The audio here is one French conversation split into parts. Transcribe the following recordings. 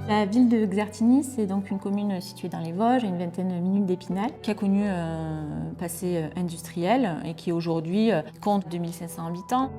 La ville de Xertigny, c'est donc une commune située dans les Vosges, à une vingtaine de minutes d'Épinal, qui a connu un passé industriel et qui aujourd'hui compte 2500 habitants.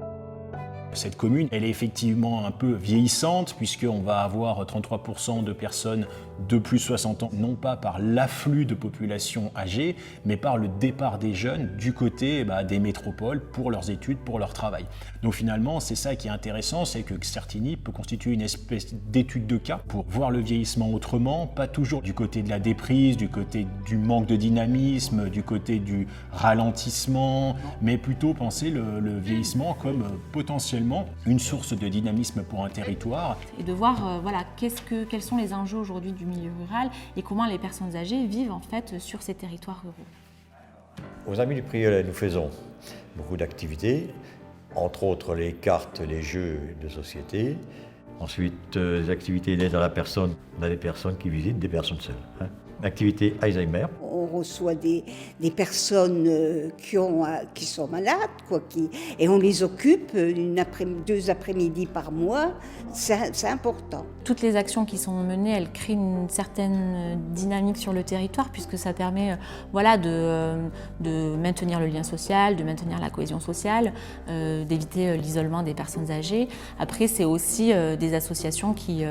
Cette commune, elle est effectivement un peu vieillissante puisqu'on va avoir 33% de personnes de plus de 60 ans, non pas par l'afflux de population âgée, mais par le départ des jeunes du côté des métropoles pour leurs études, pour leur travail. Donc finalement, c'est ça qui est intéressant, c'est que Xertigny peut constituer une espèce d'étude de cas pour voir le vieillissement autrement, pas toujours du côté de la déprise, du côté du manque de dynamisme, du côté du ralentissement, mais plutôt penser le vieillissement comme potentiellement une source de dynamisme pour un territoire. Et de voir quels sont les enjeux aujourd'hui du milieu rural et comment les personnes âgées vivent en fait sur ces territoires ruraux. Aux Amis du Prieullet, nous faisons beaucoup d'activités, entre autres les cartes, les jeux de société. Ensuite, des activités d'aide à la personne. On a des personnes qui visitent des personnes seules. Activité Alzheimer. On reçoit des personnes qui sont malades, et on les occupe 2 après-midi par mois. C'est important. Toutes les actions qui sont menées, elles créent une certaine dynamique sur le territoire puisque ça permet de maintenir le lien social, de maintenir la cohésion sociale, d'éviter l'isolement des personnes âgées. Après, c'est aussi des associations qui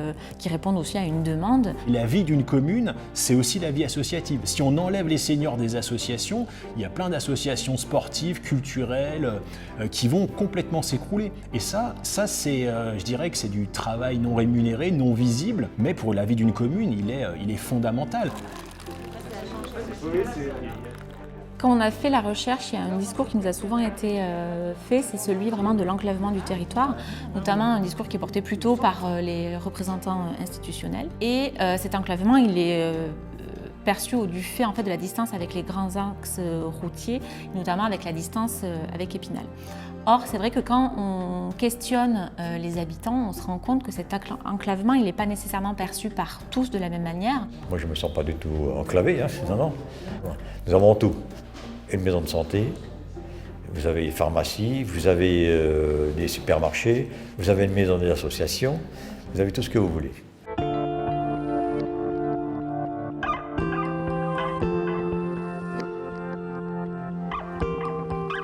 répondent aussi à une demande. La vie d'une commune, c'est aussi la vie associative. Si on enlève les seniors des associations, il y a plein d'associations sportives, culturelles, qui vont complètement s'écrouler. Et ça c'est, je dirais que c'est du travail non rémunéré, non visible, mais pour la vie d'une commune, il est fondamental. Quand on a fait la recherche, il y a un discours qui nous a souvent été fait, c'est celui vraiment de l'enclavement du territoire, notamment un discours qui est porté plutôt par les représentants institutionnels. Et cet enclavement, il est perçu du fait de la distance avec les grands axes routiers, notamment avec la distance avec Épinal. Or, c'est vrai que quand on questionne les habitants, on se rend compte que cet enclavement, il n'est pas nécessairement perçu par tous de la même manière. Moi, je ne me sens pas du tout enclavé, non. Nous avons tout. Une maison de santé, vous avez une pharmacie, vous avez des supermarchés, vous avez une maison des associations, vous avez tout ce que vous voulez.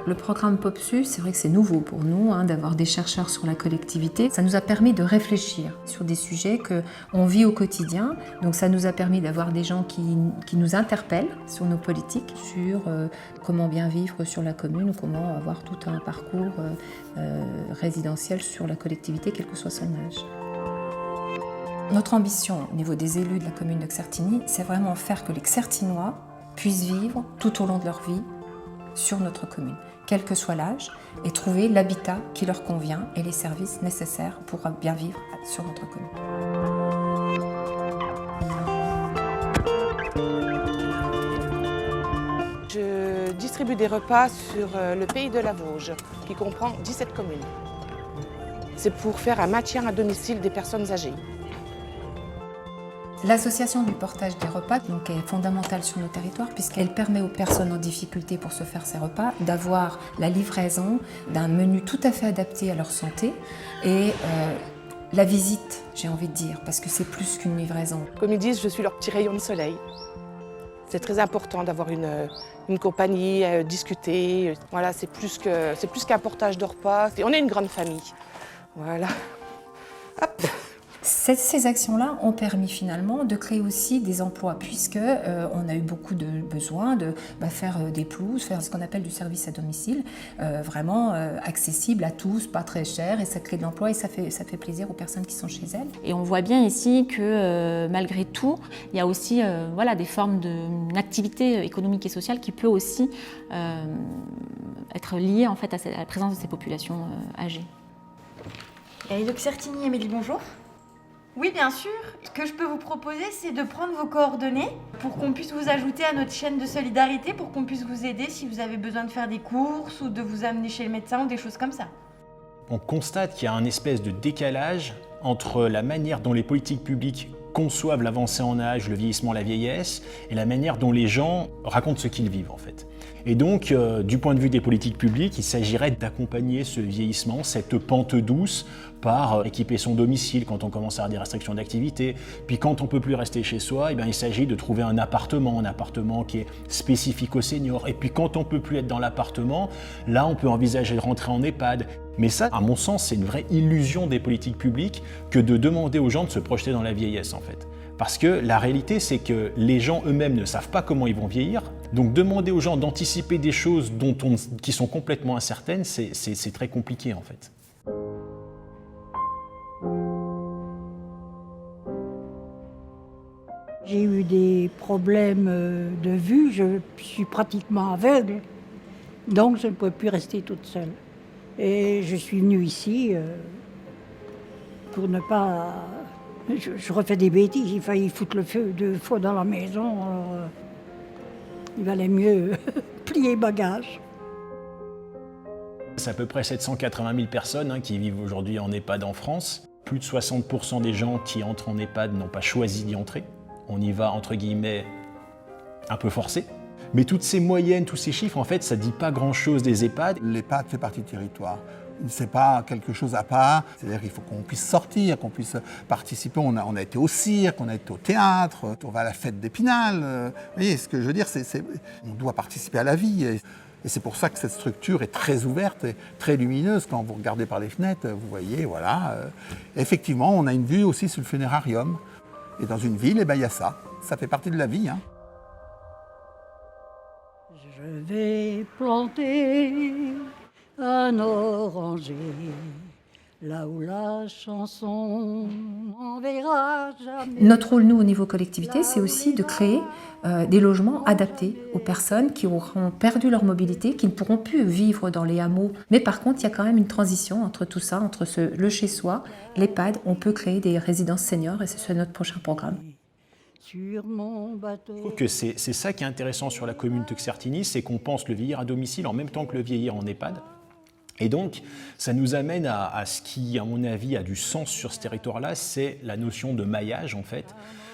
Le programme POPSU, c'est vrai que c'est nouveau pour nous d'avoir des chercheurs sur la collectivité. Ça nous a permis de réfléchir sur des sujets qu'on vit au quotidien. Donc ça nous a permis d'avoir des gens qui nous interpellent sur nos politiques, sur comment bien vivre sur la commune ou comment avoir tout un parcours résidentiel sur la collectivité, quel que soit son âge. Notre ambition au niveau des élus de la commune de Xertigny, c'est vraiment faire que les Xertignois puissent vivre tout au long de leur vie sur notre commune, quel que soit l'âge, et trouver l'habitat qui leur convient et les services nécessaires pour bien vivre sur notre commune. Je distribue des repas sur le pays de la Vosges, qui comprend 17 communes. C'est pour faire un maintien à domicile des personnes âgées. L'association du portage des repas est fondamentale sur nos territoires puisqu'elle permet aux personnes en difficulté pour se faire ces repas d'avoir la livraison d'un menu tout à fait adapté à leur santé et la visite, j'ai envie de dire, parce que c'est plus qu'une livraison. Comme ils disent, je suis leur petit rayon de soleil. C'est très important d'avoir une compagnie, discuter. Voilà, c'est plus qu'un portage de repas. On est une grande famille. Voilà. Hop. Ces actions-là ont permis finalement de créer aussi des emplois puisque on a eu beaucoup de besoins de faire des pelouses, faire ce qu'on appelle du service à domicile, vraiment accessible à tous, pas très cher, et ça crée de l'emploi et ça fait plaisir aux personnes qui sont chez elles. Et on voit bien ici que malgré tout, il y a aussi des formes d'activité économique et sociale qui peut aussi être liée en fait à la présence de ces populations âgées. Et de Xertigny, Émilie, bonjour. Oui, bien sûr. Ce que je peux vous proposer, c'est de prendre vos coordonnées pour qu'on puisse vous ajouter à notre chaîne de solidarité, pour qu'on puisse vous aider si vous avez besoin de faire des courses ou de vous amener chez le médecin ou des choses comme ça. On constate qu'il y a un espèce de décalage entre la manière dont les politiques publiques conçoivent l'avancée en âge, le vieillissement, la vieillesse, et la manière dont les gens racontent ce qu'ils vivent en fait. Et donc, du point de vue des politiques publiques, il s'agirait d'accompagner ce vieillissement, cette pente douce, par équiper son domicile quand on commence à avoir des restrictions d'activité. Puis quand on ne peut plus rester chez soi, il s'agit de trouver un appartement qui est spécifique aux seniors. Et puis quand on ne peut plus être dans l'appartement, là on peut envisager de rentrer en EHPAD. Mais ça, à mon sens, c'est une vraie illusion des politiques publiques que de demander aux gens de se projeter dans la vieillesse en fait. Parce que la réalité, c'est que les gens eux-mêmes ne savent pas comment ils vont vieillir. Donc demander aux gens d'anticiper des choses qui sont complètement incertaines, c'est très compliqué en fait. J'ai eu des problèmes de vue, je suis pratiquement aveugle, donc je ne pouvais plus rester toute seule. Et je suis venue ici pour ne pas... Je refais des bêtises, il fallait foutre le feu 2 fois dans la maison, alors il valait mieux plier bagage. C'est à peu près 780 000 personnes qui vivent aujourd'hui en EHPAD en France. Plus de 60% des gens qui entrent en EHPAD n'ont pas choisi d'y entrer. On y va, entre guillemets, un peu forcé. Mais toutes ces moyennes, tous ces chiffres, en fait, ça ne dit pas grand-chose des EHPAD. L'EHPAD fait partie du territoire. Ce n'est pas quelque chose à part. C'est-à-dire qu'il faut qu'on puisse sortir, qu'on puisse participer. On a été au cirque, on a été au théâtre, on va à la fête d'Épinal. Vous voyez, ce que je veux dire, on doit participer à la vie. Et c'est pour ça que cette structure est très ouverte et très lumineuse. Quand vous regardez par les fenêtres, vous voyez, voilà. Effectivement, on a une vue aussi sur le funérarium. Et dans une ville, il y a ça. Ça fait partie de la vie. Je vais planter un oranger, là où la chanson n'enverra jamais. Notre rôle, nous, au niveau collectivité, c'est aussi de créer des logements adaptés aux personnes qui auront perdu leur mobilité, qui ne pourront plus vivre dans les hameaux. Mais par contre, il y a quand même une transition entre tout ça, entre le chez-soi, l'EHPAD. On peut créer des résidences seniors et c'est notre prochain programme. Sur mon bateau. Je trouve que c'est ça qui est intéressant sur la commune de Certigny, c'est qu'on pense le vieillir à domicile en même temps que le vieillir en EHPAD. Et donc, ça nous amène à ce qui, à mon avis, a du sens sur ce territoire-là, c'est la notion de maillage, en fait.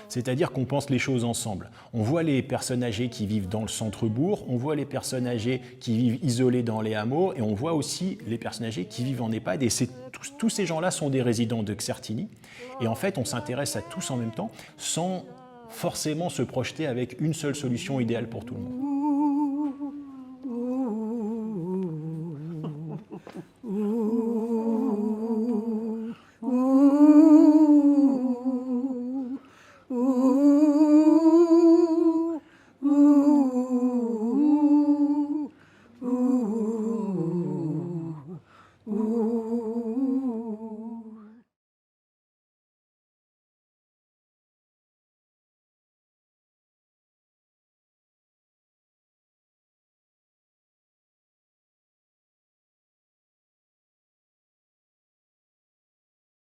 C'est-à-dire qu'on pense les choses ensemble. On voit les personnes âgées qui vivent dans le centre-bourg, on voit les personnes âgées qui vivent isolées dans les hameaux, et on voit aussi les personnes âgées qui vivent en EHPAD. Et tous ces gens-là sont des résidents de Certigny. Et en fait, on s'intéresse à tous en même temps, sans forcément se projeter avec une seule solution idéale pour tout le monde.